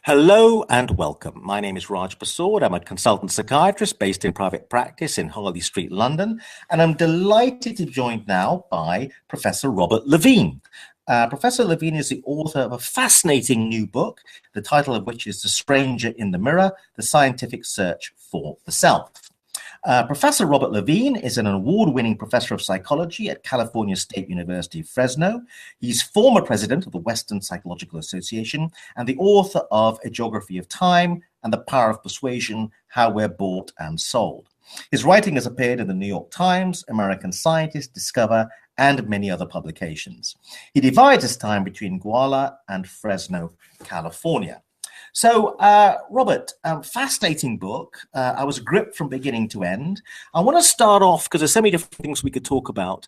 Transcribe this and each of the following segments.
Hello and welcome. My name is Raj Persaud. I'm a consultant psychiatrist based in private practice in Harley Street, London, and I'm delighted to be joined now by Professor Robert Levine. Professor Levine is the author of a fascinating new book, the title of which is The Stranger in the Mirror, The Scientific Search for the Self. Professor Robert Levine is an award-winning professor of psychology at California State University, Fresno. He's former president of the Western Psychological Association and the author of A Geography of Time and The Power of Persuasion, How We're Bought and Sold. His writing has appeared in the New York Times, American Scientist, Discover, and many other publications. He divides his time between Guala and Fresno, California. So, Robert, fascinating book. I was gripped from beginning to end. I want to start off, because there's so many different things we could talk about,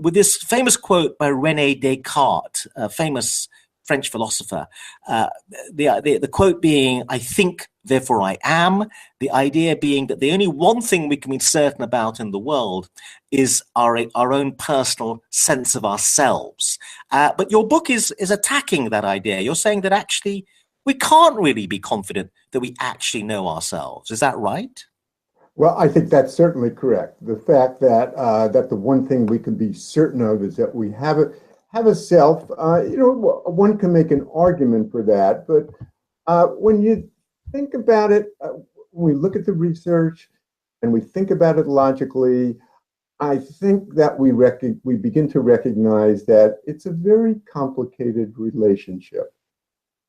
with this famous quote by Rene Descartes, a famous French philosopher. The quote being, "I think, therefore I am," the idea being that the only one thing we can be certain about in the world is our own personal sense of ourselves. But your book is attacking that idea. You're saying that actually we can't really be confident that we actually know ourselves. Is that right? Well, I think that's certainly correct. The fact that that the one thing we can be certain of is that we have a self. One can make an argument for that, but when you think about it, when we look at the research and we think about it logically, I think that we begin to recognize that it's a very complicated relationship.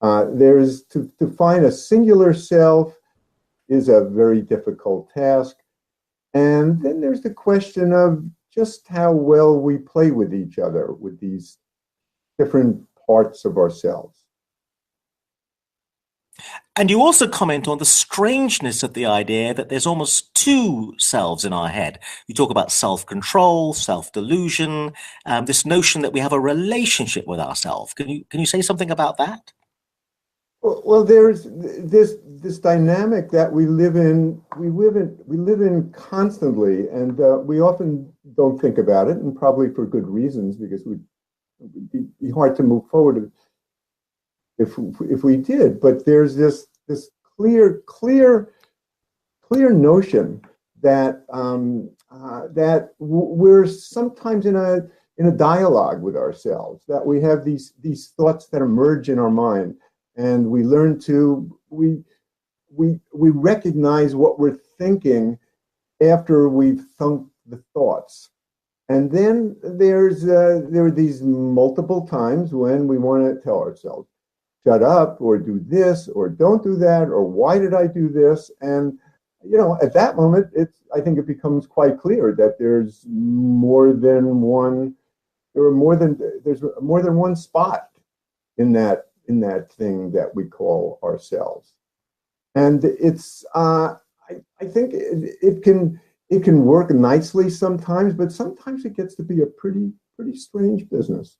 There's to find a singular self is a very difficult task. And then there's the question of just how well we play with each other, with these different parts of ourselves. And you also comment on the strangeness of the idea that there's almost two selves in our head. You talk about self-control, self-delusion, this notion that we have a relationship with ourselves. Can you say something about that? Well, there's this dynamic that we live in. We live in constantly, and we often don't think about it, and probably for good reasons, because it would be hard to move forward if we did. But there's this clear notion that that we're sometimes in a dialogue with ourselves. That we have these thoughts that emerge in our mind. And we learn we recognize what we're thinking after we've thunk the thoughts. And then there are these multiple times when we want to tell ourselves, shut up, or do this, or don't do that, or why did I do this? And, at that moment, I think it becomes quite clear that there's more than one spot in that thing that we call ourselves. And it's I think it can work nicely sometimes, but sometimes it gets to be a pretty strange business.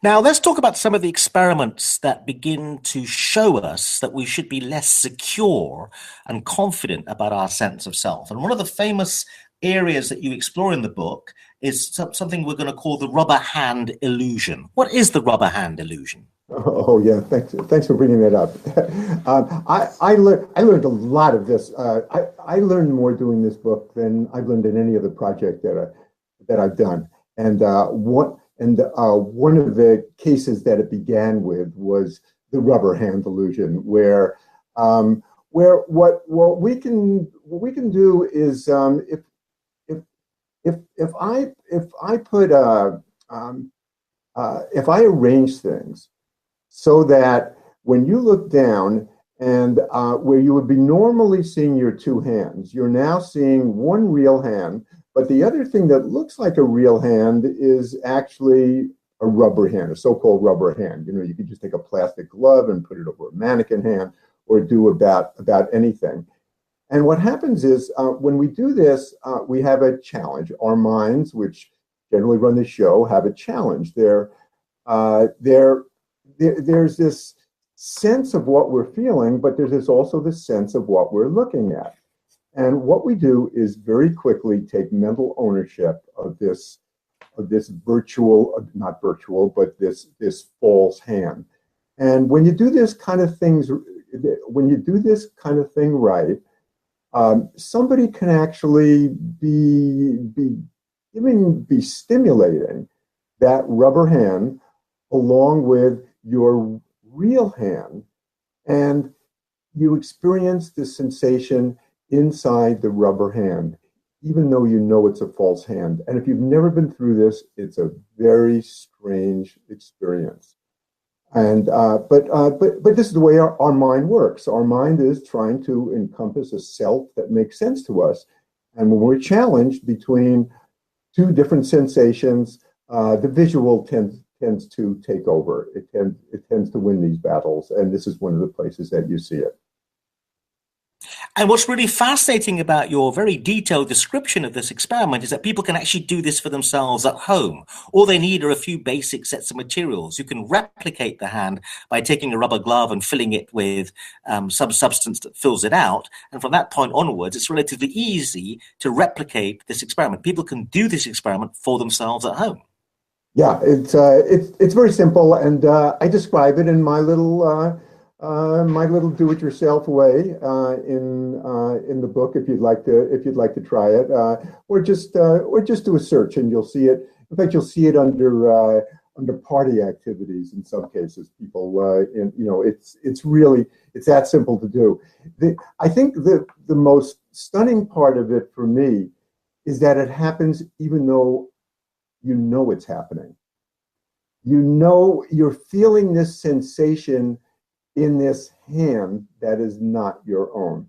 Now, let's talk about some of the experiments that begin to show us that we should be less secure and confident about our sense of self. And one of the famous areas that you explore in the book is something we're going to call the rubber hand illusion. What is the rubber hand illusion? Oh yeah, thanks for bringing that up. I learned a lot of this. I learned more doing this book than I've learned in any other project that I've done. And one of the cases that it began with was the rubber hand illusion, where what we can do is if I arrange things so that when you look down and where you would be normally seeing your two hands, you're now seeing one real hand, but the other thing that looks like a real hand is actually a rubber hand, a so-called rubber hand. You could just take a plastic glove and put it over a mannequin hand or do about anything. And what happens is when we do this, we have a challenge. Our minds, which generally run the show, have a challenge. There's this sense of what we're feeling, but there's also the sense of what we're looking at. And what we do is very quickly take mental ownership of this virtual, not virtual, but this false hand. And when you do this kind of things, when you do this kind of thing right, somebody can actually be stimulating that rubber hand along with your real hand, and you experience the sensation inside the rubber hand, even though you know it's a false hand. And if you've never been through this, it's a very strange experience. And but this is the way our mind works. Our mind is trying to encompass a self that makes sense to us. And when we're challenged between two different sensations, the visual tends to take over. It tends to win these battles, and this is one of the places that you see it. And what's really fascinating about your very detailed description of this experiment is that people can actually do this for themselves at home. All they need are a few basic sets of materials. You can replicate the hand by taking a rubber glove and filling it with some substance that fills it out. And from that point onwards, it's relatively easy to replicate this experiment. People can do this experiment for themselves at home. Yeah, it's very simple, and I describe it in my little do-it-yourself way in the book. If you'd like to try it, or just do a search, and you'll see it. In fact, you'll see it under party activities in some cases. People, it's that simple to do. I think the most stunning part of it for me is that it happens even though you know it's happening. You know you're feeling this sensation in this hand that is not your own.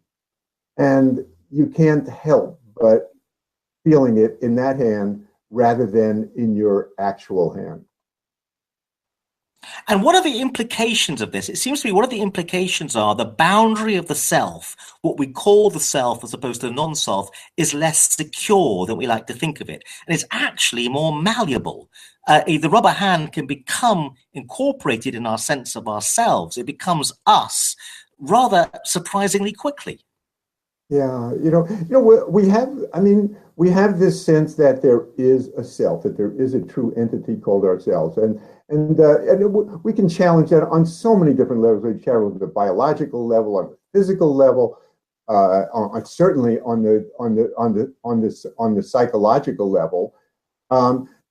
And you can't help but feeling it in that hand rather than in your actual hand. And what are the implications of this? It seems to me one of the implications are the boundary of the self, what we call the self as opposed to the non-self, is less secure than we like to think of it. And it's actually more malleable. The rubber hand can become incorporated in our sense of ourselves. It becomes us rather surprisingly quickly. Yeah, we have this sense that there is a self, that there is a true entity called ourselves, and we can challenge that on so many different levels. We challenge the biological level, on the physical level, certainly on the psychological level.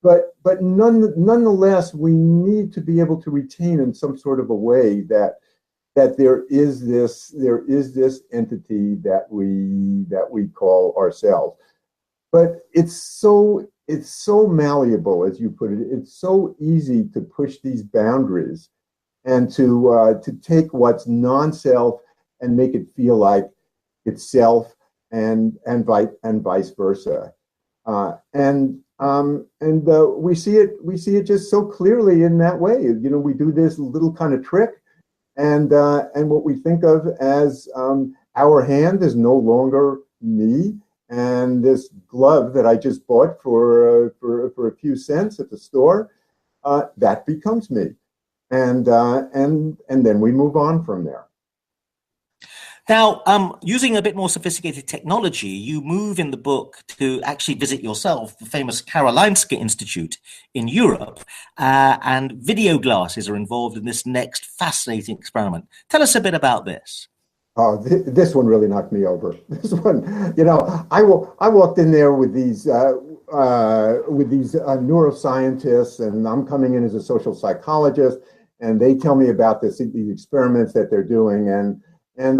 But nonetheless, we need to be able to retain in some sort of a way that there is this entity that we call ourselves. But it's so malleable, as you put it. It's so easy to push these boundaries and to take what's non-self and make it feel like it's self, and vice versa. We see it just so clearly in that way. We do this little kind of trick, and what we think of as our hand is no longer me, and this glove that I just bought for a few cents at the store, that becomes me, and then we move on from there. Now, using a bit more sophisticated technology, you move in the book to actually visit yourself the famous Karolinska Institute in Europe, and video glasses are involved in this next fascinating experiment. Tell us a bit about this. Oh, this one really knocked me over. This one, I walked in there with these neuroscientists, and I'm coming in as a social psychologist, and they tell me about these experiments that they're doing, and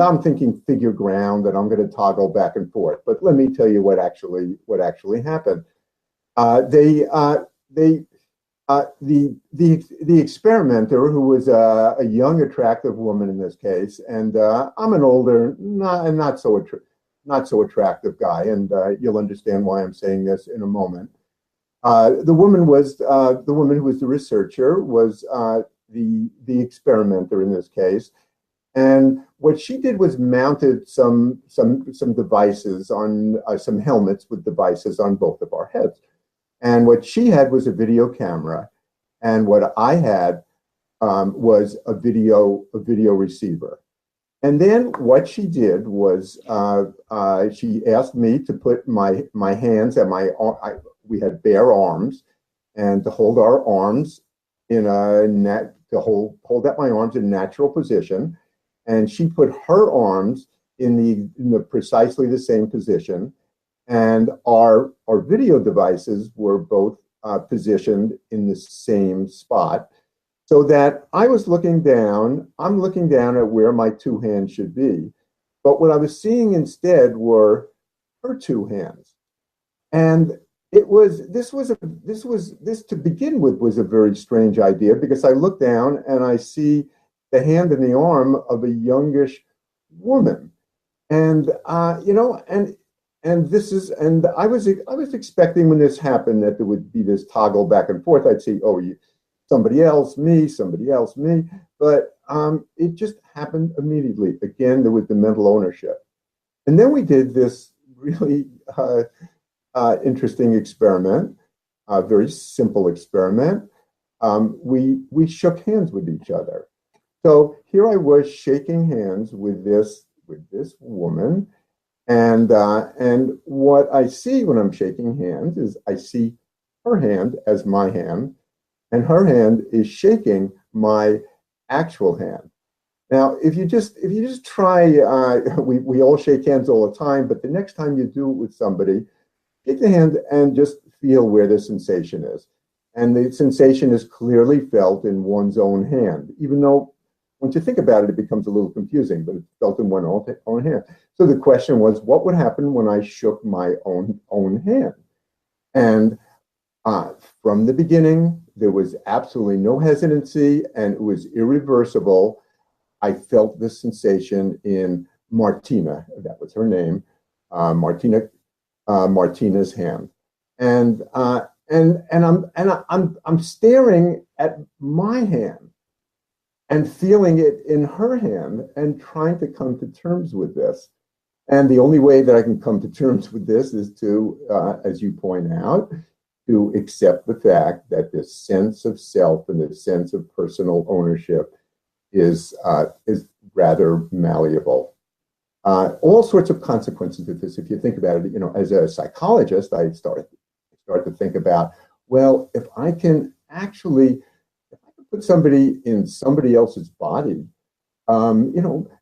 I'm thinking figure ground, that I'm going to toggle back and forth. But let me tell you what actually happened. The experimenter, who was a young, attractive woman in this case, and I'm an older, not so attractive guy, and you'll understand why I'm saying this in a moment. The woman who was the researcher, was the experimenter in this case. And what she did was mounted some devices on some helmets with devices on both of our heads. And what she had was a video camera, and what I had was a video receiver. And then what she did was she asked me to put my hands and we had bare arms, and to hold our arms in a to hold up my arms in natural position, and she put her arms in the precisely the same position, and our video devices were both positioned in the same spot, so that I was looking down. I'm looking down at where my two hands should be, but what I was seeing instead were her two hands, and this to begin with was a very strange idea, because I look down and I see the hand and the arm of a youngish woman, and I was expecting when this happened that there would be this toggle back and forth. I'd see, oh, somebody else, me, but it just happened immediately. Again, there was the mental ownership, and then we did this really interesting experiment, a very simple experiment. We shook hands with each other. So here I was shaking hands with this woman, and what I see when I'm shaking hands is I see her hand as my hand, and her hand is shaking my actual hand. Now, if you just try, we all shake hands all the time, but the next time you do it with somebody, take the hand and just feel where the sensation is. And the sensation is clearly felt in one's own hand, even though once you think about it, it becomes a little confusing, but it's felt in one's own hand. So the question was, what would happen when I shook my own hand? And from the beginning, there was absolutely no hesitancy, and it was irreversible. I felt the sensation in Martina, that was her name, Martina's hand, and I'm staring at my hand and feeling it in her hand and trying to come to terms with this. And the only way that I can come to terms with this is to, as you point out, to accept the fact that this sense of self and this sense of personal ownership is rather malleable. All sorts of consequences of this. If you think about it, as a psychologist, I start to think about, well, if I can put somebody in somebody else's body,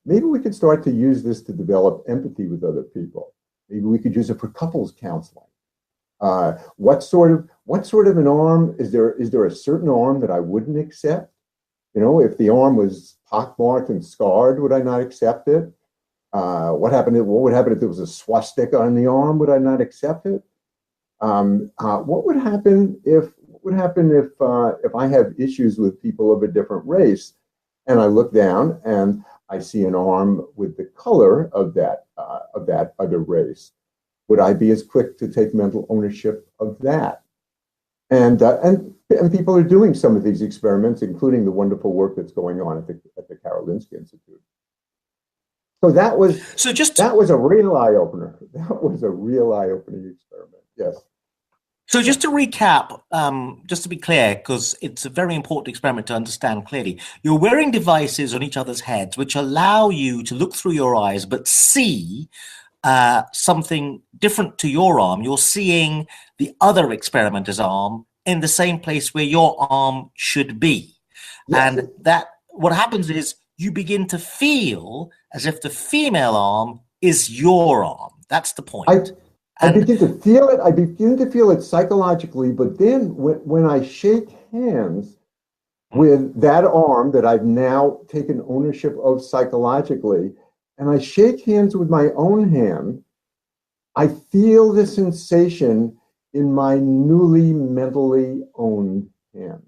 maybe we could start to use this to develop empathy with other people. Maybe we could use it for couples counseling. What sort of an arm is there? Is there a certain arm that I wouldn't accept? If the arm was pockmarked and scarred, would I not accept it? What would happen if there was a swastika on the arm? Would I not accept it? What would happen if I have issues with people of a different race, and I look down and I see an arm with the color of that other race? Would I be as quick to take mental ownership of that? And people are doing some of these experiments, including the wonderful work that's going on at the Karolinska Institute. So that was a real eye opener. That was a real eye opening experiment. Yes. So just to recap, just to be clear, because it's a very important experiment to understand clearly, you're wearing devices on each other's heads which allow you to look through your eyes but see something different to your arm. You're seeing the other experimenter's arm in the same place where your arm should be. Yes. And that what happens is you begin to feel as if the female arm is your arm. That's the point. I begin to feel it. I begin to feel it psychologically, but then when I shake hands with that arm that I've now taken ownership of psychologically, and I shake hands with my own hand, I feel the sensation in my newly mentally owned hand.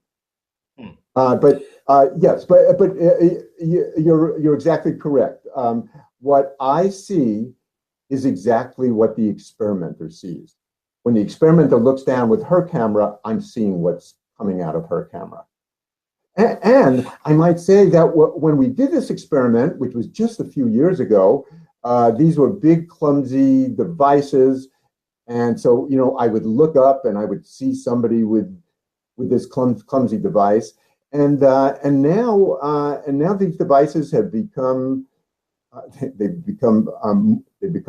Yes, but you're exactly correct. What I see is exactly what the experimenter sees. When the experimenter looks down with her camera, I'm seeing what's coming out of her camera. And I might say that when we did this experiment, which was just a few years ago, these were big, clumsy devices. And so, I would look up and I would see somebody with this clumsy device. And now these devices have become they've become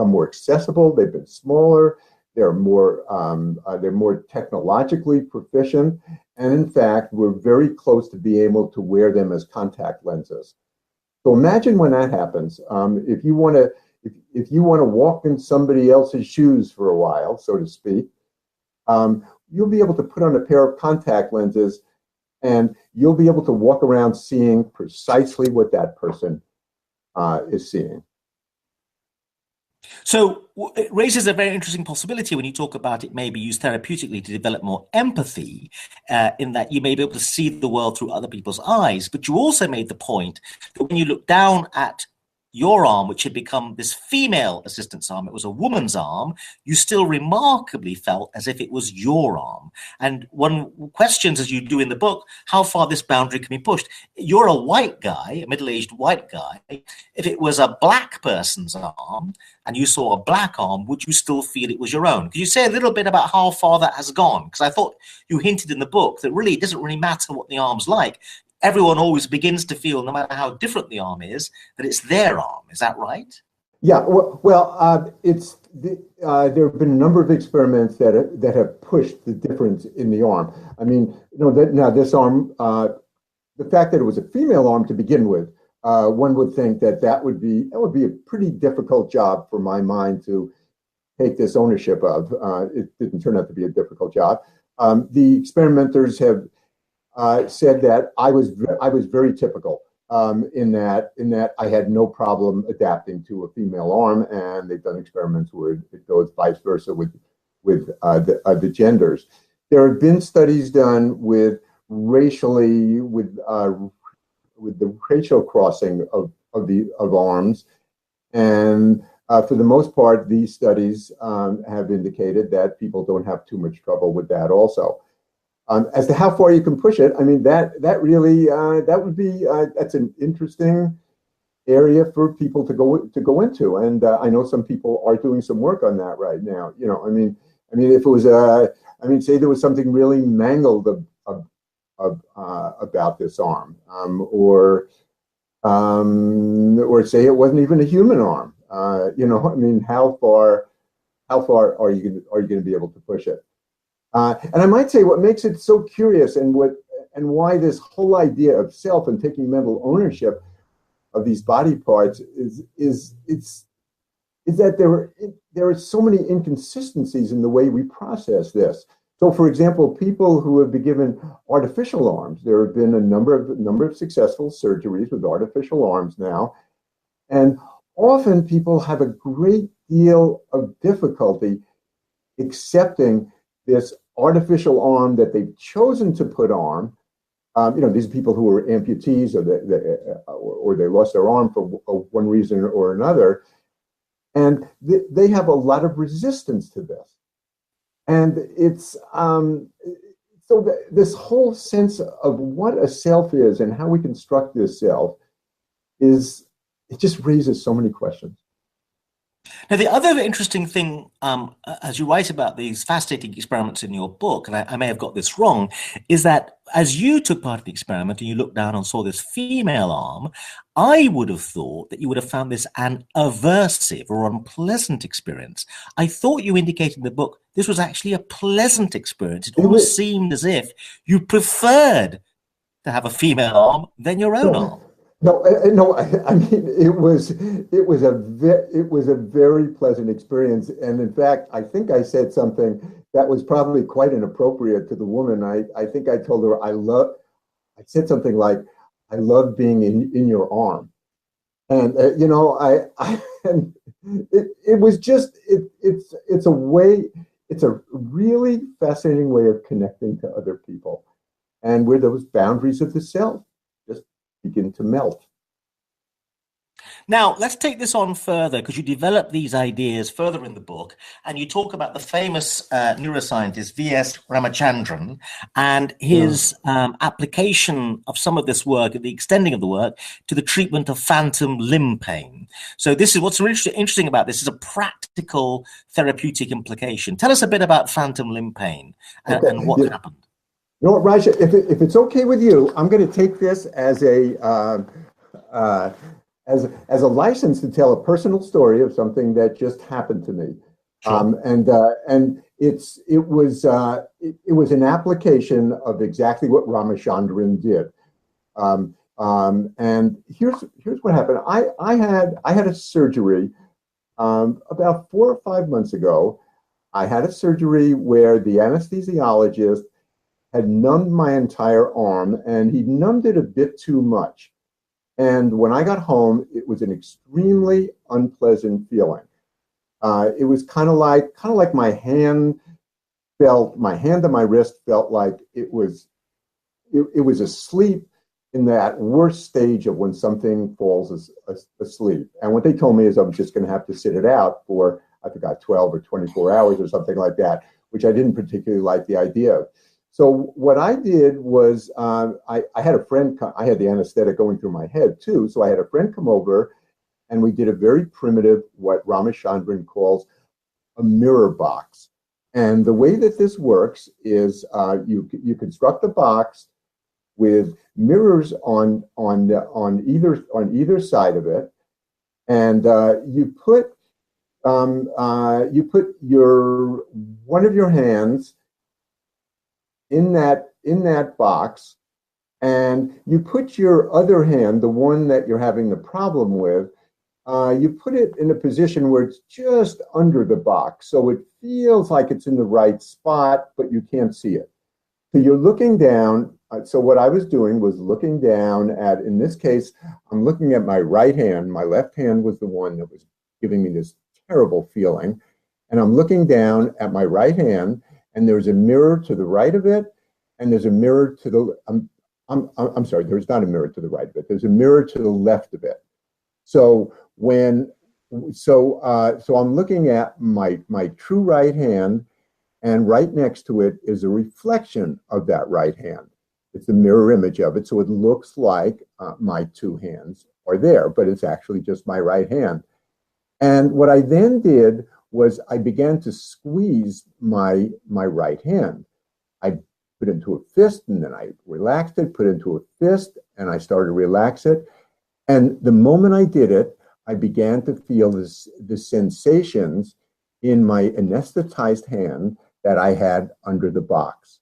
more accessible. They've been smaller. they're more technologically proficient, and in fact, we're very close to be able to wear them as contact lenses. So imagine when that happens. If you want to walk in somebody else's shoes for a while, so to speak, you'll be able to put on a pair of contact lenses, and you'll be able to walk around seeing precisely what that person is seeing. So it raises a very interesting possibility when you talk about it maybe used therapeutically to develop more empathy, in that you may be able to see the world through other people's eyes. But you also made the point that when you look down at your arm, which had become this female assistant's arm, it was a woman's arm, you still remarkably felt as if it was your arm. And one questions, as you do in the book, how far this boundary can be pushed. You're a white guy, a middle-aged white guy. If it was a black person's arm and you saw a black arm, would you still feel it was your own? Could you say a little bit about how far that has gone? Because I thought you hinted in the book that really it doesn't really matter what the arm's like. Everyone always begins to feel, no matter how different the arm is, that it's their arm. Is that right? Yeah. There have been a number of experiments that have pushed the difference in the arm. I mean, this arm, the fact that it was a female arm to begin with, one would think that would be a pretty difficult job for my mind to take this ownership of. It didn't turn out to be a difficult job. The experimenters have said that I was very typical in that I had no problem adapting to a female arm, and they've done experiments where it goes vice versa with the genders. There have been studies done with the racial crossing of arms, and for the most part, these studies have indicated that people don't have too much trouble with that also. As to how far you can push it, I mean, that's an interesting area for people to go into, and I know some people are doing some work on that right now. If it was say there was something really mangled about this arm, or say it wasn't even a human arm. How far are you going to be able to push it? And I might say what makes it so curious and why this whole idea of self and taking mental ownership of these body parts is that there are so many inconsistencies in the way we process this. So, for example, people who have been given artificial arms, there have been a number of successful surgeries with artificial arms now, and often people have a great deal of difficulty accepting this artificial arm that they've chosen to put on. These people who are amputees or they lost their arm for one reason or another, and they have a lot of resistance to this. And it's so this whole sense of what a self is and how we construct this self it just raises so many questions. Now, the other interesting thing, as you write about these fascinating experiments in your book, and I may have got this wrong, is that as you took part in the experiment and you looked down and saw this female arm, I would have thought that you would have found this an aversive or unpleasant experience. I thought you indicated in the book this was actually a pleasant experience. It almost seemed as if you preferred to have a female arm than your own arm. No. I mean, it was a very pleasant experience, and in fact, I think I said something that was probably quite inappropriate to the woman. I think I told her I said something like, "I love being in your arm," and and it was just it's a really fascinating way of connecting to other people, and where those boundaries of the self begin to melt. Now, let's take this on further, because you develop these ideas further in the book, and you talk about the famous neuroscientist V.S. Ramachandran and his application of some of this work, the extending of the work, to the treatment of phantom limb pain. So this is what's really interesting about this is a practical therapeutic implication. Tell us a bit about phantom limb pain and what happened. You know what, Raj, if it's okay with you, I'm going to take this as a license to tell a personal story of something that just happened to me. Sure. And it was an application of exactly what Ramachandran did. And here's what happened. I had a surgery about 4 or 5 months ago. I had a surgery where the anesthesiologist had numbed my entire arm, and he numbed it a bit too much. And when I got home, it was an extremely unpleasant feeling. It was kind of like my hand and my wrist felt like it was asleep in that worst stage of when something falls asleep. And what they told me is I was just going to have to sit it out for, I forgot, 12 or 24 hours or something like that, which I didn't particularly like the idea of. So what I did was I had a friend, I had the anesthetic going through my head too. So I had a friend come over and we did a very primitive, what Ramachandran calls a mirror box. And the way that this works is you construct a box with mirrors on either side of it, and you put your one of your hands in that box, and you put your other hand, the one that you're having the problem with, you put it in a position where it's just under the box, so it feels like it's in the right spot, but you can't see it. So you're looking down. So what I was doing was looking down at, in this case, I'm looking at my right hand. My left hand was the one that was giving me this terrible feeling. And I'm looking down at my right hand, and there's a mirror to the right of it, and there's a mirror to the, I'm sorry, there's not a mirror to the right of it. There's a mirror to the left of it. So so I'm looking at my true right hand, and right next to it is a reflection of that right hand. It's a mirror image of it, so it looks like my two hands are there, but it's actually just my right hand. And what I then did was I began to squeeze my right hand. I put it into a fist, and then I relaxed it, put it into a fist, and I started to relax it. And the moment I did it, I began to feel the sensations in my anesthetized hand that I had under the box.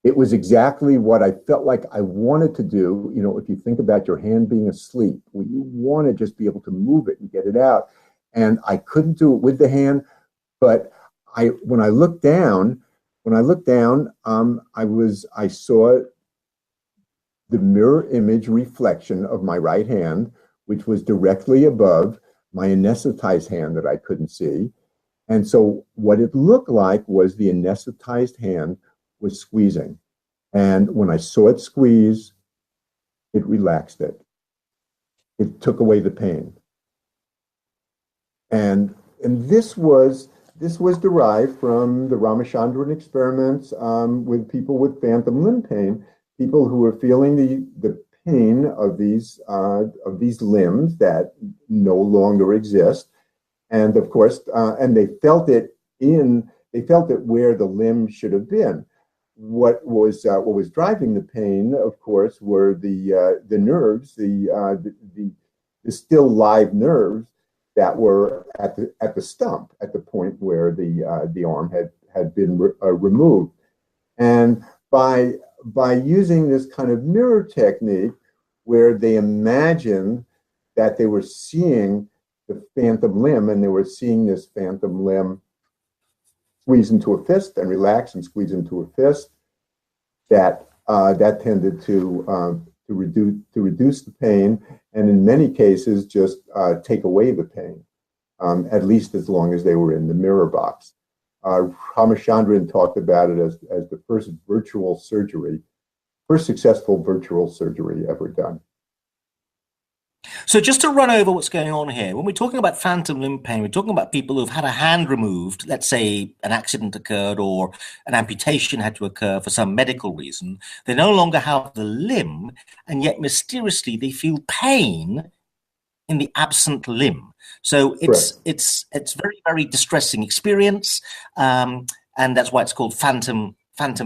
It was exactly what I felt like I wanted to do. You know, if you think about your hand being asleep, well, you want to just be able to move it and get it out. And I couldn't do it with the hand, but when I looked down, I saw the mirror image reflection of my right hand, which was directly above my anesthetized hand that I couldn't see. And so what it looked like was the anesthetized hand was squeezing. And when I saw it squeeze, it relaxed it. It took away the pain. And this was derived from the Ramachandran experiments with people with phantom limb pain, people who were feeling the pain of these limbs that no longer exist. And of course, and they felt it where the limb should have been. What was driving the pain, of course, were the nerves, the still live nerves that were at the stump, at the point where the arm had been removed. And by using this kind of mirror technique, where they imagined that they were seeing the phantom limb, and they were seeing this phantom limb squeeze into a fist and relax and squeeze into a fist, that tended to reduce the pain, and in many cases just take away the pain, at least as long as they were in the mirror box. Ramachandran talked about it as the first successful virtual surgery ever done. So just to run over what's going on here, when we're talking about phantom limb pain, we're talking about people who've had a hand removed. Let's say an accident occurred or an amputation had to occur for some medical reason. They no longer have the limb, and yet mysteriously they feel pain in the absent limb. So it's very, very distressing experience, and that's why it's called phantom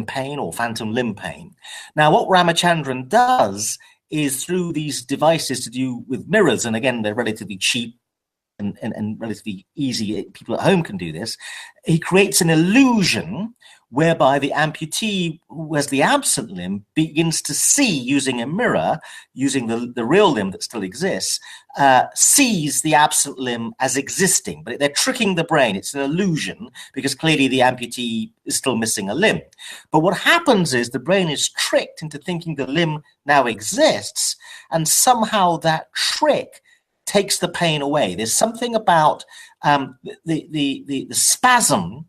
pain or phantom limb pain. Now, what Ramachandran does is, through these devices to do with mirrors, and again, they're relatively cheap and relatively easy, people at home can do this, he creates an illusion whereby the amputee who has the absent limb begins to see, using a mirror, using the real limb that still exists, sees the absent limb as existing. But they're tricking the brain. It's an illusion because clearly the amputee is still missing a limb. But what happens is the brain is tricked into thinking the limb now exists, and somehow that trick takes the pain away. There's something about the spasm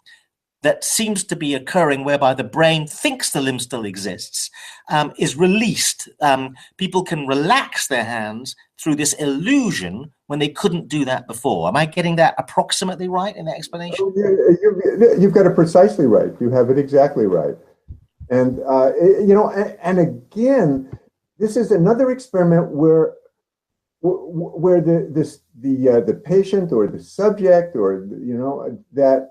that seems to be occurring whereby the brain thinks the limb still exists, is released. People can relax their hands through this illusion when they couldn't do that before. Am I getting that approximately right in the explanation? Oh, yeah, you've got it precisely right. You have it exactly right. And, and again, this is another experiment where the patient or the subject or, that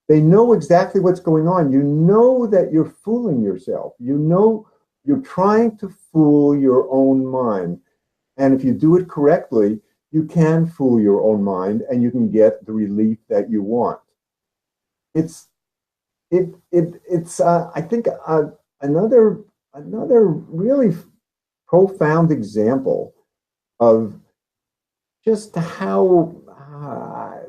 they know exactly what's going on. You know that you're fooling yourself. You know you're trying to fool your own mind. And if you do it correctly, you can fool your own mind and you can get the relief that you want. It's I think another really profound example of just how I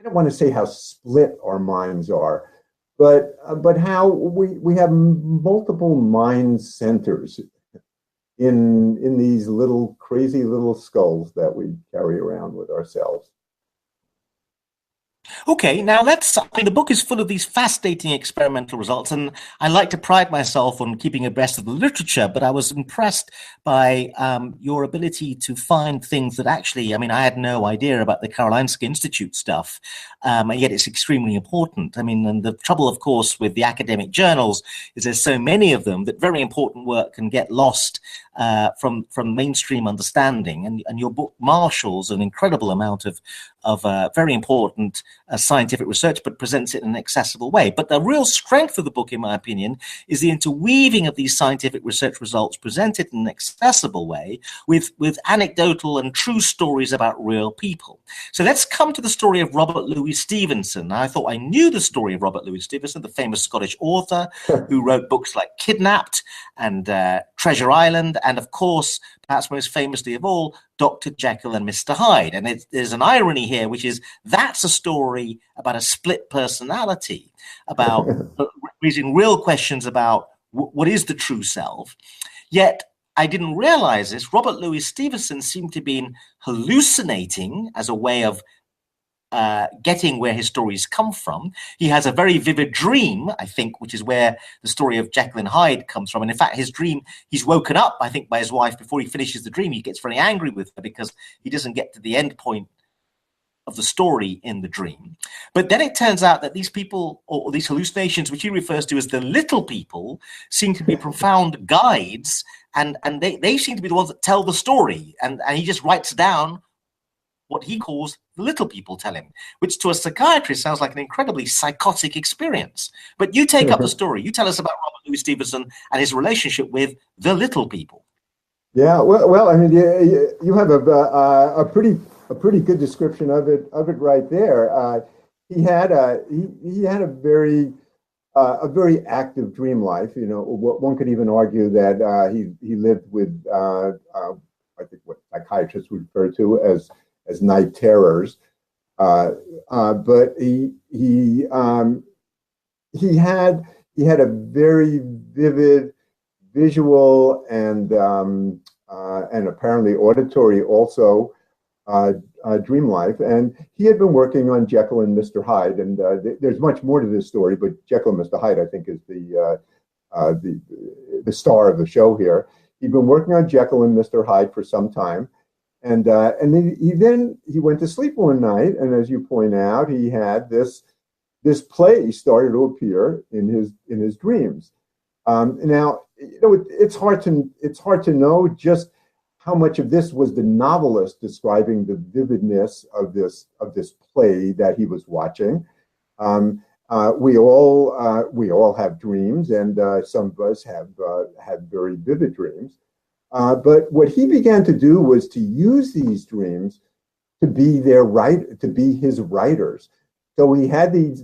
don't want to say how split our minds are, but how we have multiple mind centers in these little crazy little skulls that we carry around with ourselves. Okay, now the book is full of these fascinating experimental results, and I like to pride myself on keeping abreast of the literature, but I was impressed by your ability to find things that actually, I had no idea about the Karolinska Institute stuff, and yet it's extremely important. And the trouble, of course, with the academic journals is there's so many of them that very important work can get lost from mainstream understanding, and your book marshals an incredible amount of very important scientific research, but presents it in an accessible way. But the real strength of the book, in my opinion, is the interweaving of these scientific research results presented in an accessible way with anecdotal and true stories about real people. So let's come to the story of Robert Louis Stevenson. I thought I knew the story of Robert Louis Stevenson, the famous Scottish author who wrote books like Kidnapped and Treasure Island, and of course, perhaps most famously of all, Dr. Jekyll and Mr. Hyde. And there's an irony here, which is that's a story about a split personality, about raising real questions about what is the true self. Yet, I didn't realize this, Robert Louis Stevenson seemed to have been hallucinating as a way of getting where his stories come from. He has a very vivid dream, I think, which is where the story of Jekyll and Hyde comes from. And in fact, his dream, he's woken up, I think, by his wife before he finishes the dream. He gets very angry with her because he doesn't get to the end point of the story in the dream. But then it turns out that these people, or these hallucinations, which he refers to as the little people, seem to be profound guides, and they seem to be the ones that tell the story. And he just writes down what he calls the little people tell him, which to a psychiatrist sounds like an incredibly psychotic experience. But you take up the story. You tell us about Robert Louis Stevenson and his relationship with the little people. Yeah, well, you have a pretty good description of it right there. He had a very active dream life. One could even argue that he lived with I think what psychiatrists would refer to as night terrors, but he had a very vivid visual and apparently auditory also dream life, and he had been working on Jekyll and Mr. Hyde, and there's much more to this story, but Jekyll and Mr. Hyde, I think, is the star of the show here. He'd been working on Jekyll and Mr. Hyde for some time. And then he went to sleep one night, and as you point out, he had this play started to appear in his dreams. Now, it's hard to know just how much of this was the novelist describing the vividness of this play that he was watching. We all have dreams, and some of us have very vivid dreams. But what he began to do was to use these dreams be to be his writers. So he had these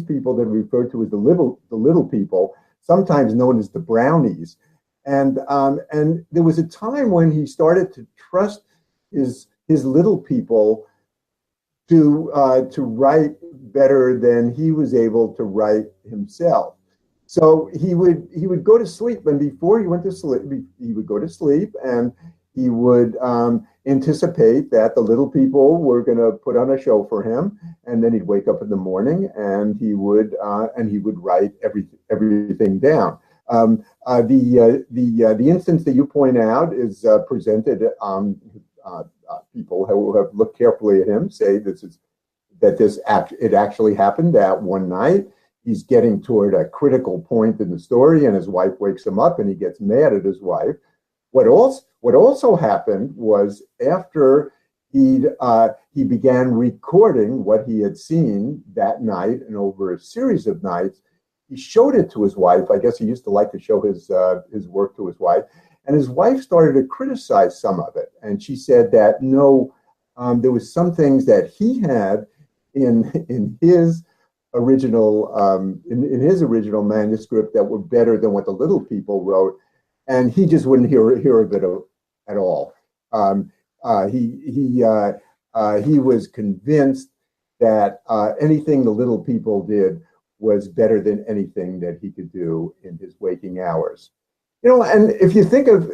people that are referred to as the little people, sometimes known as the brownies. And there was a time when he started to trust his little people to write better than he was able to write himself. So he would go to sleep, and before he went to sleep, he would go to sleep, and he would anticipate that the little people were going to put on a show for him, and then he'd wake up in the morning and he would write everything down. The instance that you point out is presented. People who have looked carefully at him say it actually happened that one night. He's getting toward a critical point in the story, and his wife wakes him up, and he gets mad at his wife. What also happened was after he began recording what he had seen that night and over a series of nights, he showed it to his wife. I guess he used to like to show his work to his wife, and his wife started to criticize some of it. And she said that no, there was some things that he had in his original in his original manuscript that were better than what the little people wrote, and he just wouldn't hear of it at all. He was convinced that anything the little people did was better than anything that he could do in his waking hours. And if you think of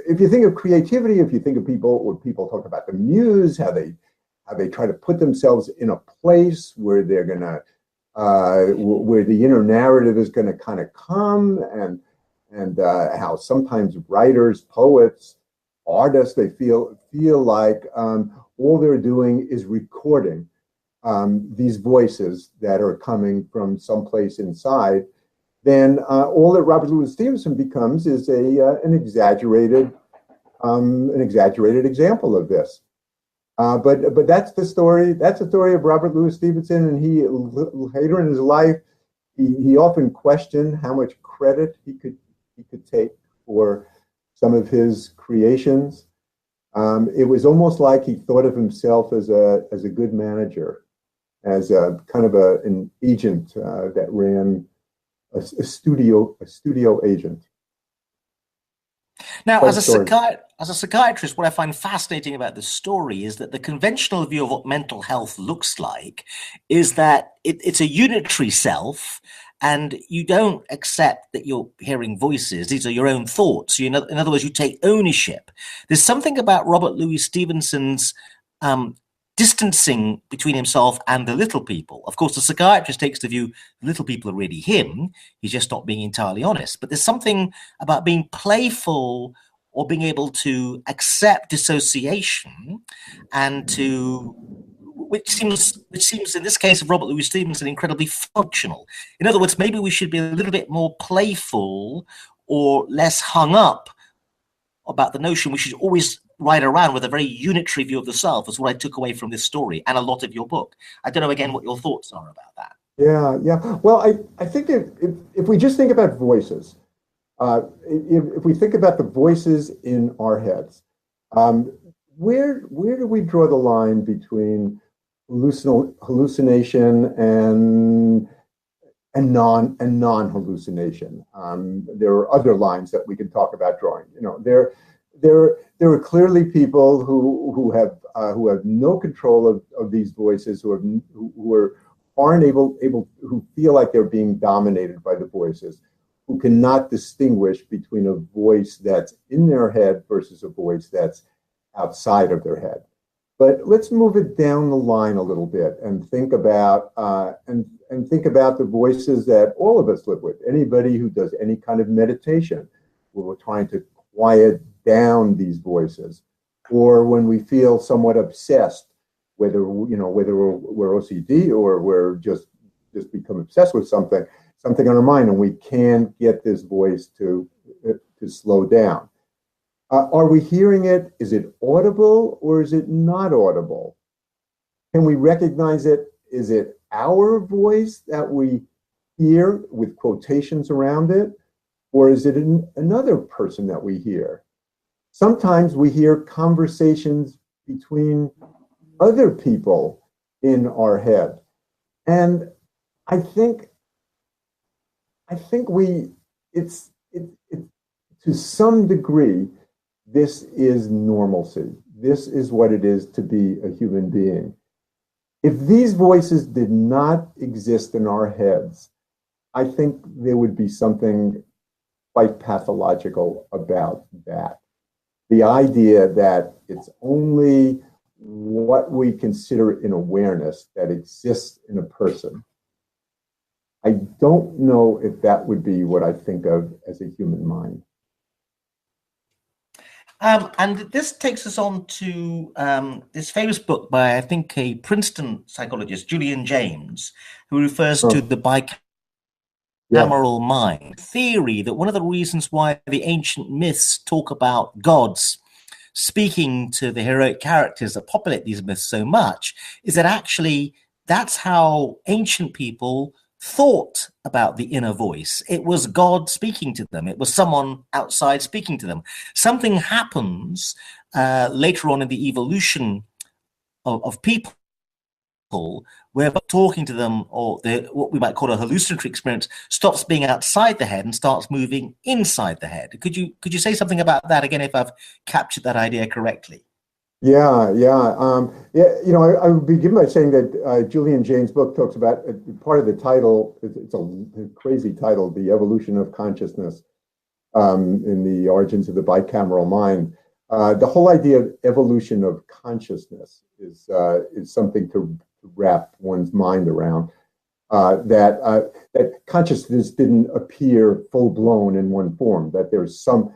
creativity, if you think of people, when people talk about the muse, how they try to put themselves in a place where they're gonna where the inner narrative is going to kind of come, and how sometimes writers, poets, artists, they feel like all they're doing is recording these voices that are coming from someplace inside. Then all that Robert Louis Stevenson becomes is an exaggerated example of this. But that's the story. That's the story of Robert Louis Stevenson. And he later in his life, he often questioned how much credit he could take for some of his creations. It was almost like he thought of himself as a good manager, as a kind of an agent that ran a studio agent. Now, as a psychiatrist, what I find fascinating about this story is that the conventional view of what mental health looks like is that it's a unitary self, and you don't accept that you're hearing voices. These are your own thoughts. In other words, you take ownership. There's something about Robert Louis Stevenson's distancing between himself and the little people. Of course, the psychiatrist takes the view the little people are really him. He's just not being entirely honest. But there's something about being playful or being able to accept dissociation, and which seems in this case of Robert Louis Stevenson incredibly functional. In other words, maybe we should be a little bit more playful or less hung up about the notion we should always ride around with a very unitary view of the self. Is what I took away from this story and a lot of your book. I don't know, again, what your thoughts are about that. Yeah. Well, I think if we just think about voices, if we think about the voices in our heads, where do we draw the line between hallucination and non-hallucination? There are other lines that we can talk about drawing. There are clearly people who have no control of these voices, who aren't able who feel like they're being dominated by the voices, who cannot distinguish between a voice that's in their head versus a voice that's outside of their head. But let's move it down the line a little bit and think about the voices that all of us live with. Anybody who does any kind of meditation, where we're trying to quiet down these voices, or when we feel somewhat obsessed, whether we're OCD or we're just become obsessed with something on our mind, and we can't get this voice to slow down. Are we hearing it? Is it audible or is it not audible? Can we recognize it? Is it our voice that we hear with quotations around it, or is it another person that we hear? Sometimes we hear conversations between other people in our head. And I think it's to some degree, this is normalcy. This is what it is to be a human being. If these voices did not exist in our heads, I think there would be something quite pathological about that. The idea that it's only what we consider an awareness that exists in a person. I don't know if that would be what I think of as a human mind. And this takes us on to this famous book by, I think, a Princeton psychologist, Julian James, who refers to the bicameral mind theory, that one of the reasons why the ancient myths talk about gods speaking to the heroic characters that populate these myths so much is that actually that's how ancient people thought about the inner voice. It was God speaking to them. It was someone outside speaking to them. Something happens later on in the evolution of people where talking to them, or what we might call a hallucinatory experience, stops being outside the head and starts moving inside the head. Could you say something about that again, if I've captured that idea correctly? Yeah. You know, I would begin by saying that Julian James' book talks about part of the title. It's a crazy title, "The Evolution of Consciousness," in the origins of the bicameral mind. The whole idea of evolution of consciousness is something to wrap one's mind around. That consciousness didn't appear full blown in one form. That there's some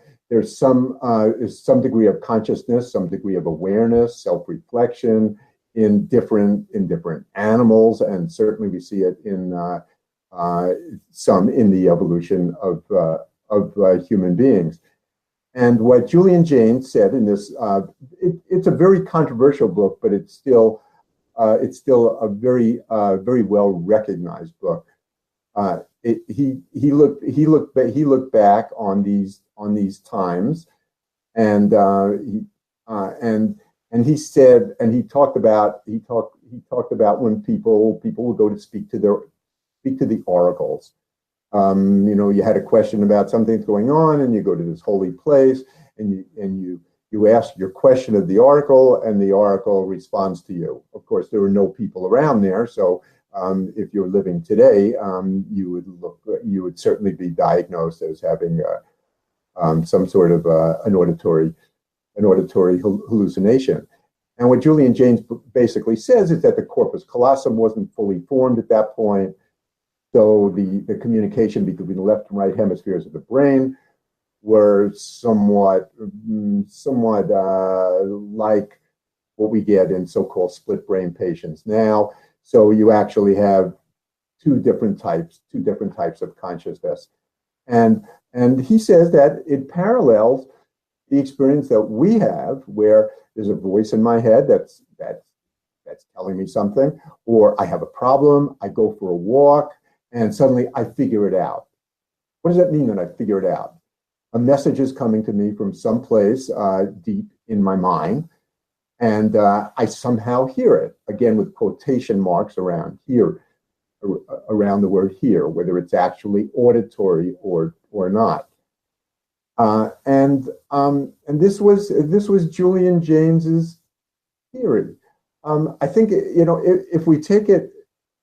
degree of consciousness, some degree of awareness, self-reflection in different animals, and certainly we see it in some in the evolution of human beings. And what Julian James said in this, it's a very controversial book, but it's still a very well recognized book. He looked back on these times, and he said, and he talked about when people would go to speak to the oracles. You know, you had a question about something that's going on, and you go to this holy place, and you ask your question of the oracle, and the oracle responds to you. Of course, there were no people around there, so if you're living today, you would certainly be diagnosed as having some sort of an auditory hallucination. And what Julian James basically says is that the corpus callosum wasn't fully formed at that point. So the communication between the left and right hemispheres of the brain were somewhat like what we get in so-called split brain patients now. So you actually have two different types of consciousness, and he says that it parallels the experience that we have, where there's a voice in my head that's telling me something, or I have a problem, I go for a walk, and suddenly I figure it out. What does that mean that I figure it out? A message is coming to me from someplace deep in my mind, and I somehow hear it, again with quotation marks around here, around the word "here," whether it's actually auditory or not. And this was Julian James's theory. I think, you know, if we take it,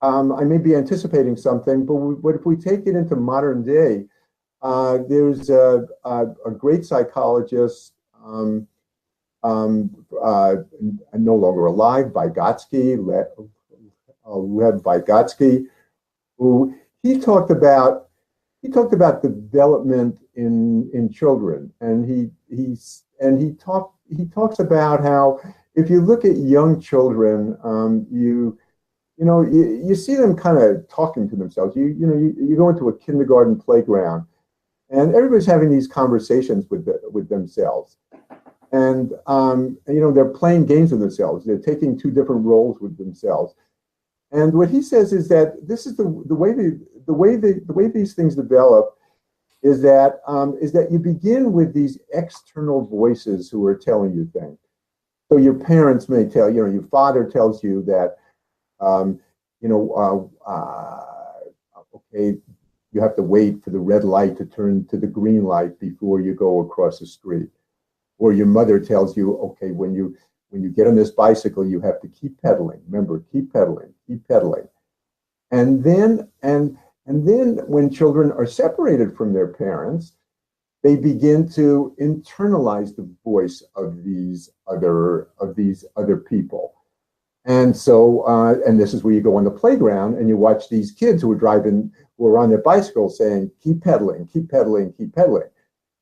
I may be anticipating something, but if we take it into modern day, there's a great psychologist, no longer alive, Lev Vygotsky, who he talked about development in children, and he talks about how if you look at young children, you see them kind of talking to themselves. You go into a kindergarten playground, and everybody's having these conversations with themselves, and they're playing games with themselves. They're taking two different roles with themselves. And what he says is that this is the way these things develop is that you begin with these external voices who are telling you things. So your parents may tell, your father tells you that, um, okay, you have to wait for the red light to turn to the green light before you go across the street. Or your mother tells you, okay, when you get on this bicycle, you have to keep pedaling. Remember, keep pedaling, keep pedaling. And then when children are separated from their parents, they begin to internalize the voice of these other people. And so, and this is where you go on the playground and you watch these kids who are on their bicycles saying, keep pedaling, keep pedaling, keep pedaling.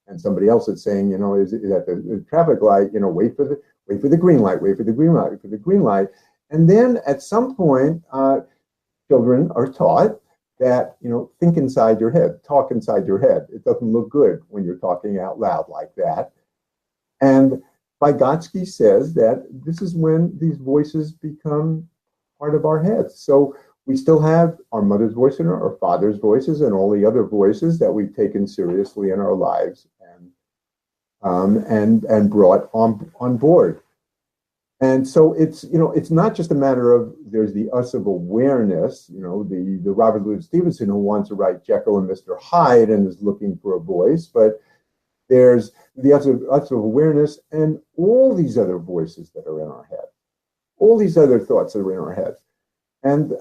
And somebody else is saying, is at the traffic light, wait for the green light, wait for the green light, wait for the green light. And then at some point, children are taught that, think inside your head, talk inside your head. It doesn't look good when you're talking out loud like that. And Vygotsky says that this is when these voices become part of our heads. So we still have our mother's voice and our father's voices and all the other voices that we've taken seriously in our lives and brought on board. And so it's not just a matter of there's the us of awareness, the Robert Louis Stevenson who wants to write Jekyll and Mr. Hyde and is looking for a voice, but there's the us of awareness and all these other voices that are in our head, all these other thoughts that are in our head. And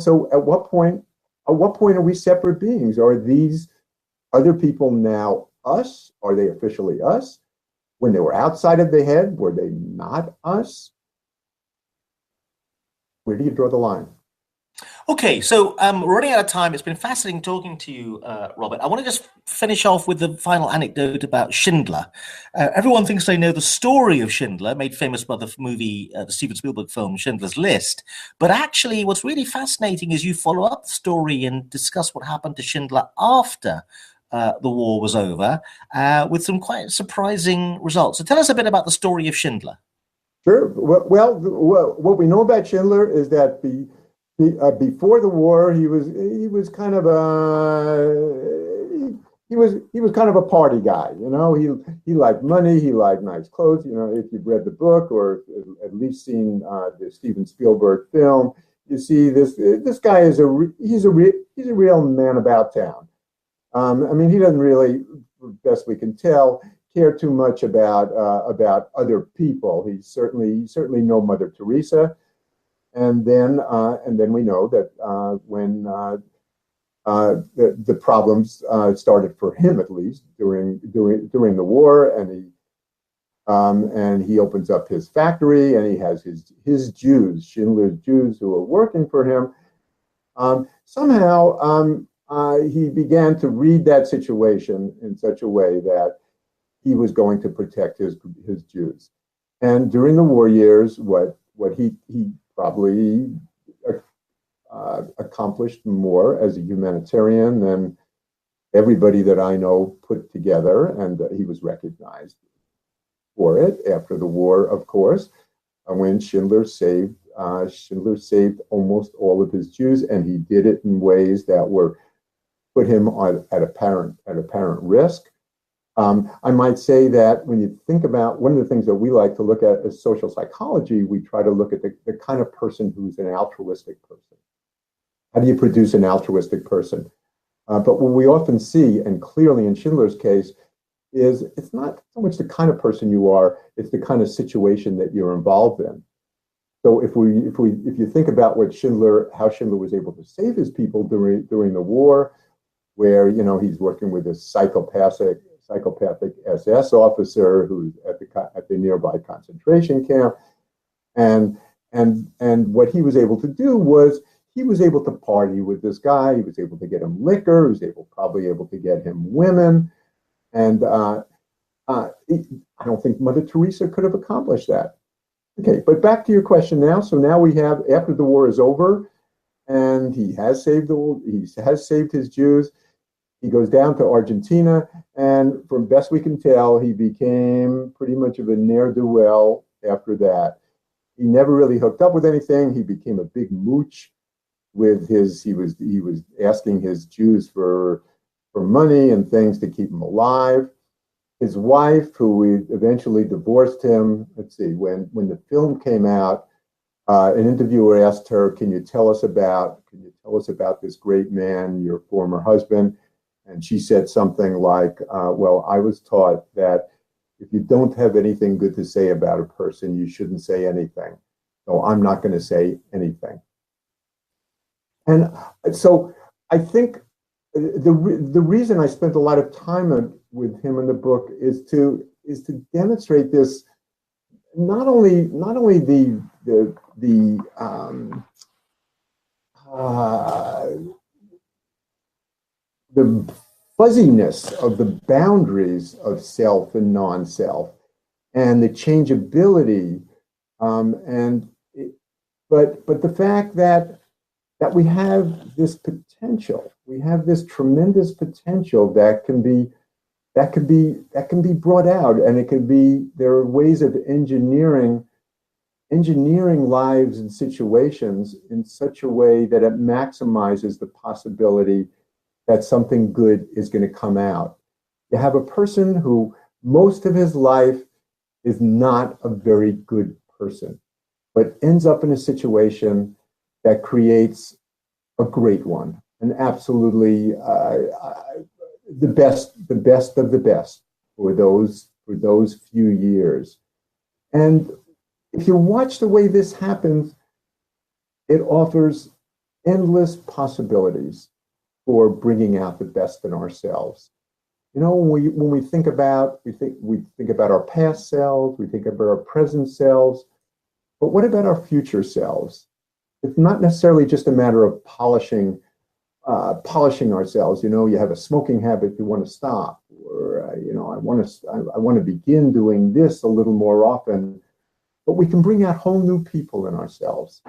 so at what point are we separate beings? Are these other people now us? Are they officially us? When they were outside of the head, were they not us? Where do you draw the line? Okay, so we're running out of time. It's been fascinating talking to you, Robert. I want to just finish off with the final anecdote about Schindler. Everyone thinks they know the story of Schindler, made famous by the movie, the Steven Spielberg film Schindler's List. But actually, what's really fascinating is you follow up the story and discuss what happened to Schindler after the war was over, with some quite surprising results. So tell us a bit about the story of Schindler. Sure. Well, what we know about Schindler is that before the war, he was kind of a party guy. He liked money. He liked nice clothes. If you've read the book or at least seen the Steven Spielberg film, you see this guy is he's a real man about town. He doesn't really, best we can tell, care too much about other people. He's certainly no Mother Teresa. And then we know that when the problems started for him, at least during the war, and he opens up his factory and he has his Jews, Schindler's Jews, who are working for him. Somehow he began to read that situation in such a way that he was going to protect his Jews. And during the war years, what he probably accomplished more as a humanitarian than everybody that I know put together, and he was recognized for it after the war, of course, when Schindler saved almost all of his Jews, and he did it in ways that were put him at apparent risk. I might say that when you think about one of the things that we like to look at as social psychology, we try to look at the kind of person who's an altruistic person. How do you produce an altruistic person? But what we often see, and clearly in Schindler's case, is it's not so much the kind of person you are, it's the kind of situation that you're involved in. So if you think about how Schindler was able to save his people during the war, where he's working with a psychopathic SS officer who's at the nearby concentration camp, and what he was able to do was he was able to party with this guy. He was able to get him liquor. He was probably able to get him women, and I don't think Mother Teresa could have accomplished that. Okay, but back to your question now. So now we have, after the war is over, and he has saved his Jews. He goes down to Argentina, and from best we can tell, he became pretty much of a ne'er-do-well after that. He never really hooked up with anything. He became a big mooch with he was asking his Jews for money and things to keep him alive. his wife, who eventually divorced him. Let's see, when the film came out, an interviewer asked her, can you tell us about this great man, your former husband? And she said something like, well, I was taught that if you don't have anything good to say about a person, you shouldn't say anything. So I'm not going to say anything. And so I think the reason I spent a lot of time with him in the book is to demonstrate this, not only the fuzziness of the boundaries of self and non-self, and the changeability, but the fact that we have this potential, we have this tremendous potential that can be brought out, and there are ways of engineering lives and situations in such a way that it maximizes the possibility that something good is going to come out. You have a person who most of his life is not a very good person, but ends up in a situation that creates a great one, and absolutely the best of the best for those few years. And if you watch the way this happens, it offers endless possibilities for bringing out the best in ourselves. You know, when we think about our past selves, we think about our present selves, but what about our future selves? It's not necessarily just a matter of polishing ourselves. You know, you have a smoking habit you want to stop, or I want to begin doing this a little more often. But we can bring out whole new people in ourselves,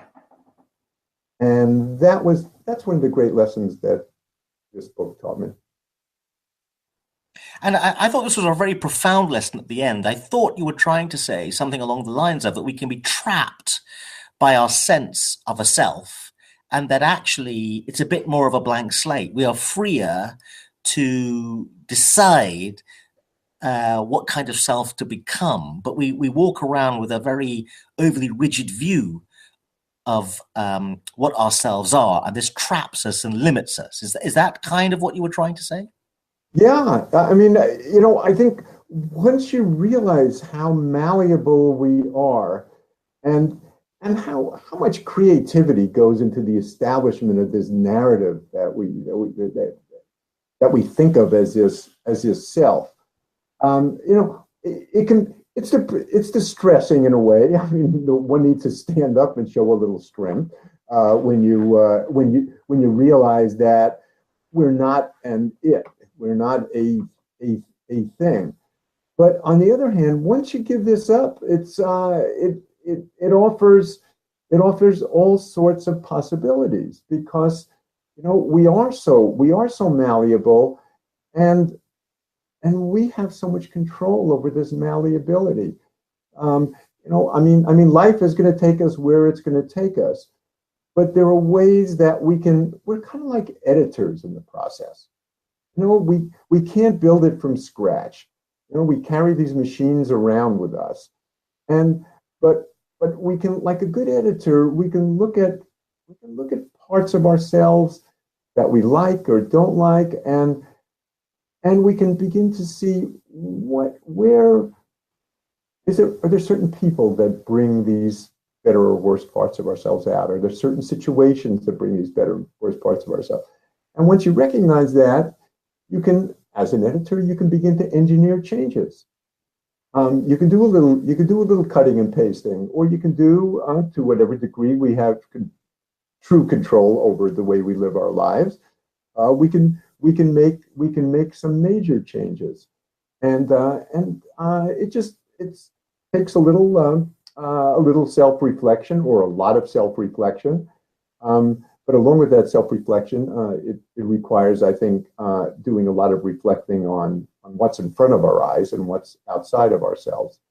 and that's one of the great lessons that this book taught me. And I thought this was a very profound lesson at the end. I thought you were trying to say something along the lines of that we can be trapped by our sense of a self, and that actually it's a bit more of a blank slate. We are freer to decide what kind of self to become, but we walk around with a very overly rigid view of what ourselves are, and this traps us and limits us. Is that kind of what you were trying to say? Yeah, I mean, I think once you realize how malleable we are, and how much creativity goes into the establishment of this narrative that we think of as this self, it's distressing in a way. I mean, one needs to stand up and show a little strength when you realize that we're not we're not a thing. But on the other hand, once you give this up, it offers all sorts of possibilities, because we are so malleable, and we have so much control over this malleability. I mean, life is going to take us where it's going to take us, but there are ways that we're kind of like editors in the process. We can't build it from scratch. We carry these machines around with us, but we can, like a good editor, we can look at parts of ourselves that we like or don't like, and we can begin to see are there certain people that bring these better or worse parts of ourselves out? Are there certain situations that bring these better or worse parts of ourselves? And once you recognize that, you can, as an editor, you can begin to engineer changes. You can do a little cutting and pasting, or you can do, to whatever degree we have true control over the way we live our lives, we can make some major changes, and it takes a little self-reflection, or a lot of self-reflection. But along with that self-reflection, it requires, I think, doing a lot of reflecting on what's in front of our eyes and what's outside of ourselves.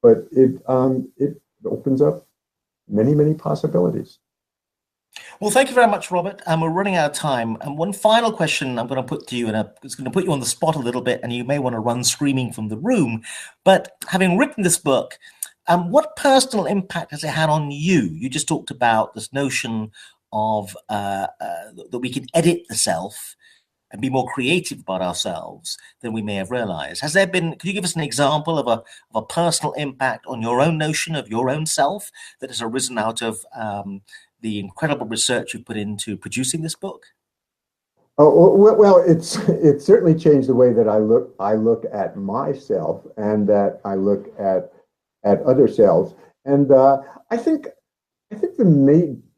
But it opens up many, many possibilities. Well, thank you very much, Robert. We're running out of time. And one final question I'm going to put to you, and it's going to put you on the spot a little bit, and you may want to run screaming from the room. But having written this book, what personal impact has it had on you? You just talked about this notion of that we can edit the self and be more creative about ourselves than we may have realized. Has there been, could you give us an example of a personal impact on your own notion of your own self that has arisen out of the incredible research you put into producing this book? Oh, well, it's certainly changed the way that I look at myself and that I look at other selves. And I think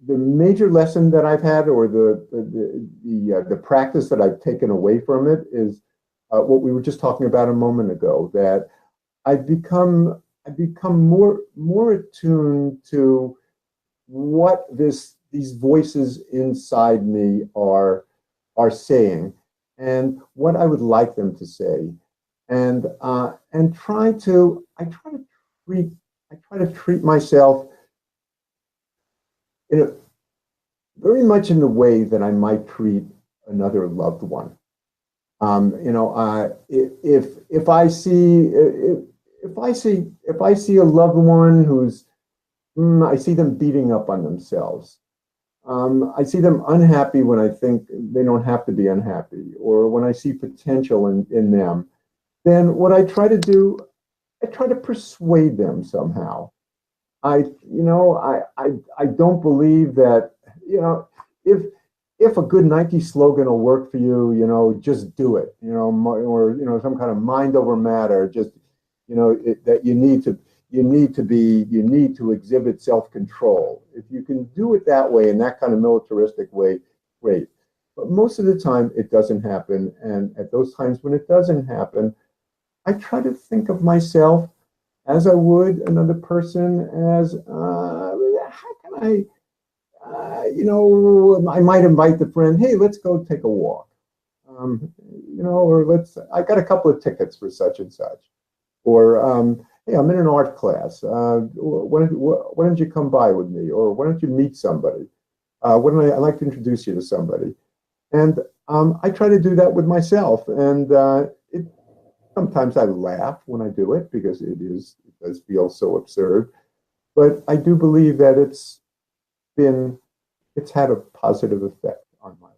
the major lesson that I've had, or the practice that I've taken away from it, is what we were just talking about a moment ago. That I've become more attuned to what these voices inside me are saying, and what I would like them to say, and try to treat myself very much in the way that I might treat another loved one. If I see a loved one who's I see them beating up on themselves. I see them unhappy when I think they don't have to be unhappy, or when I see potential in them. Then what I try to do, I try to persuade them somehow. I don't believe that, if a good Nike slogan will work for you, just do it, or some kind of mind over matter, just, that you need to exhibit self-control. If you can do it that way, in that kind of militaristic way, great. But most of the time it doesn't happen. And at those times when it doesn't happen, I try to think of myself as I would another person, as how can I, I might invite the friend, hey, let's go take a walk, or I got a couple of tickets for such and such, or hey, I'm in an art class. Why don't you come by with me, or why don't you meet somebody? I'd like to introduce you to somebody, and I try to do that with myself, and sometimes I laugh when I do it because it does feel so absurd, but I do believe that it's had a positive effect on my life.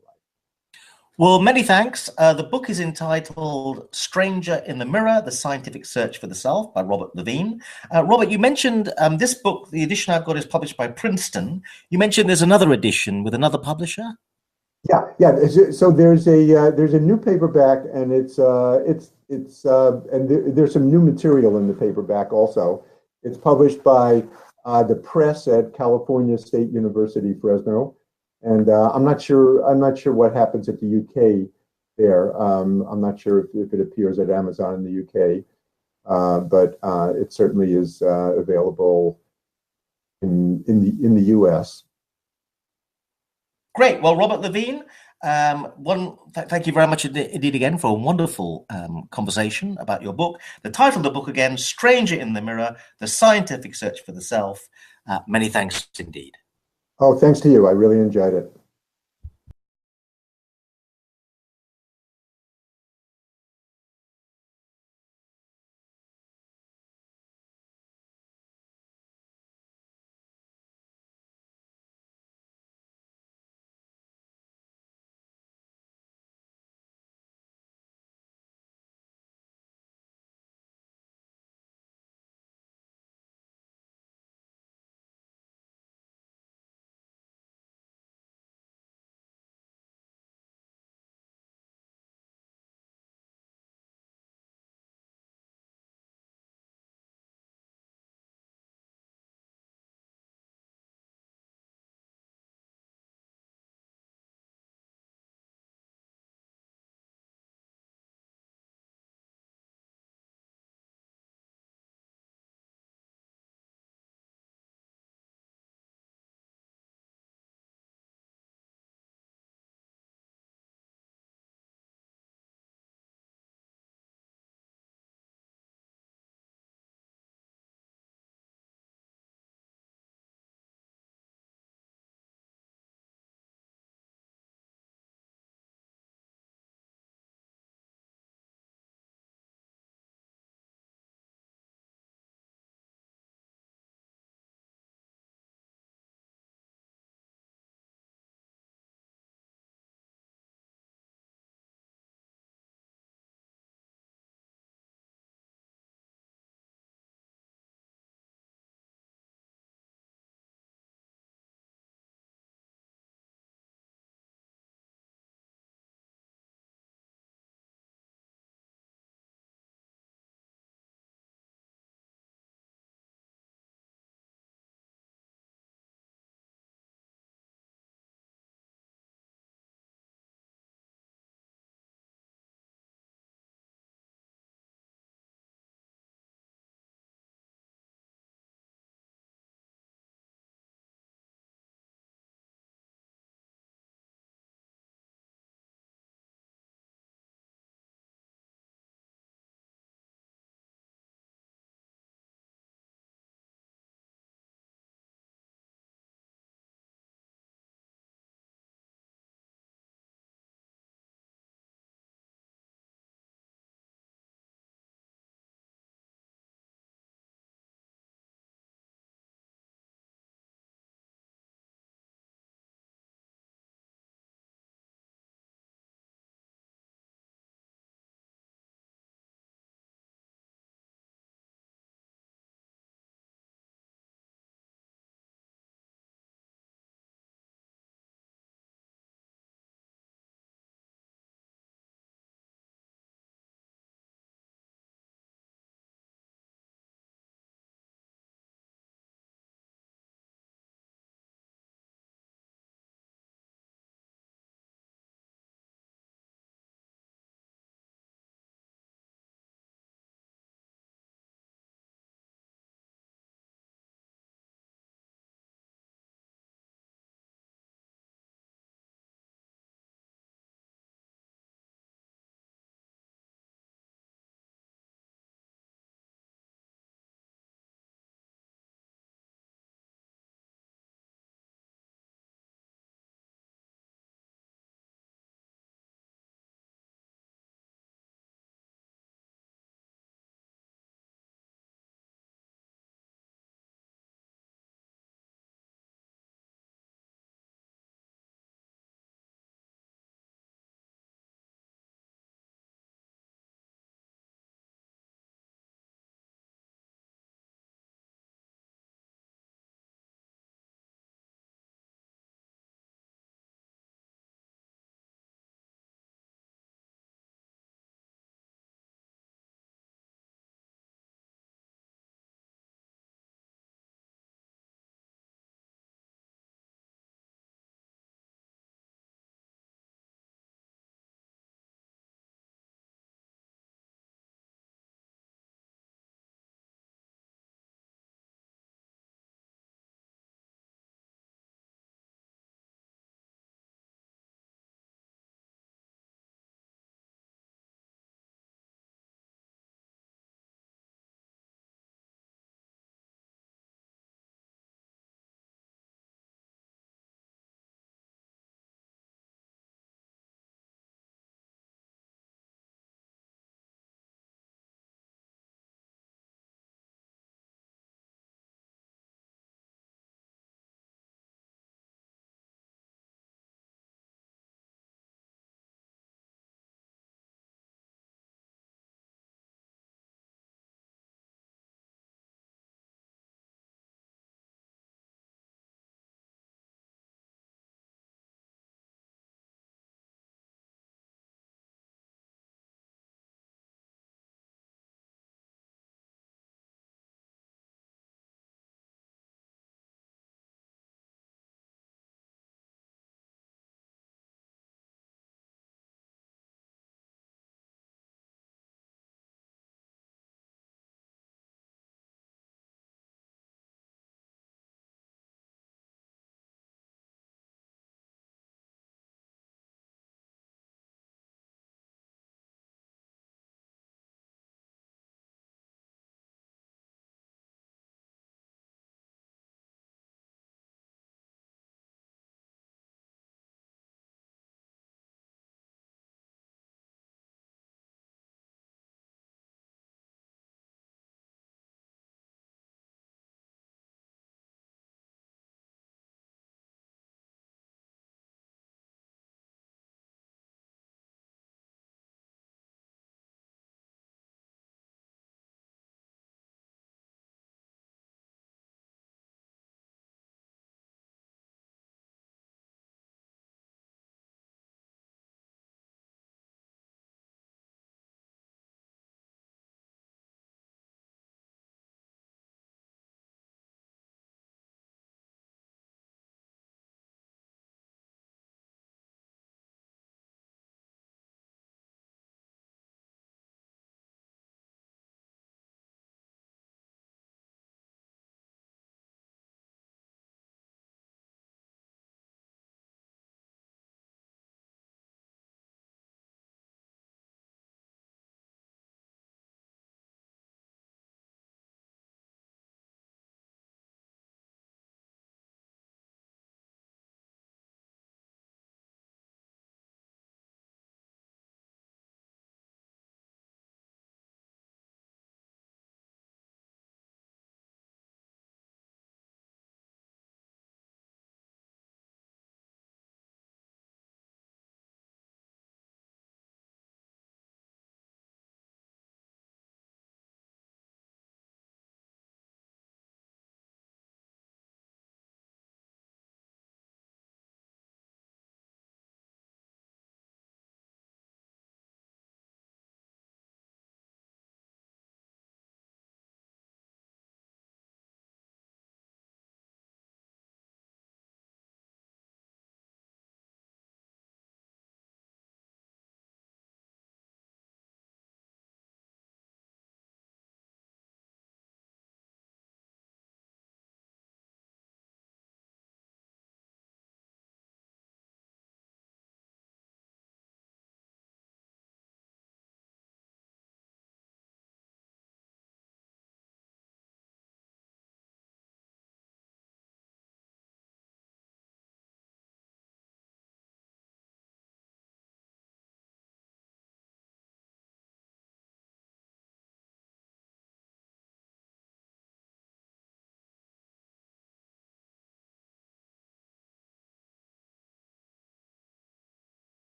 Well, many thanks. The book is entitled Stranger in the Mirror, The Scientific Search for the Self by Robert Levine. Robert, you mentioned this book, the edition I've got is published by Princeton. You mentioned there's another edition with another publisher? Yeah. So there's a new paperback, and there's some new material in the paperback also. It's published by the press at California State University, Fresno, and I'm not sure what happens at the UK there. I'm not sure if it appears at Amazon in the UK, but it certainly is available in the US. Great. Well, Robert Levine, thank you very much indeed again for a wonderful conversation about your book. The title of the book again, Stranger in the Mirror, The Scientific Search for the Self. Many thanks indeed. Oh, thanks to you. I really enjoyed it.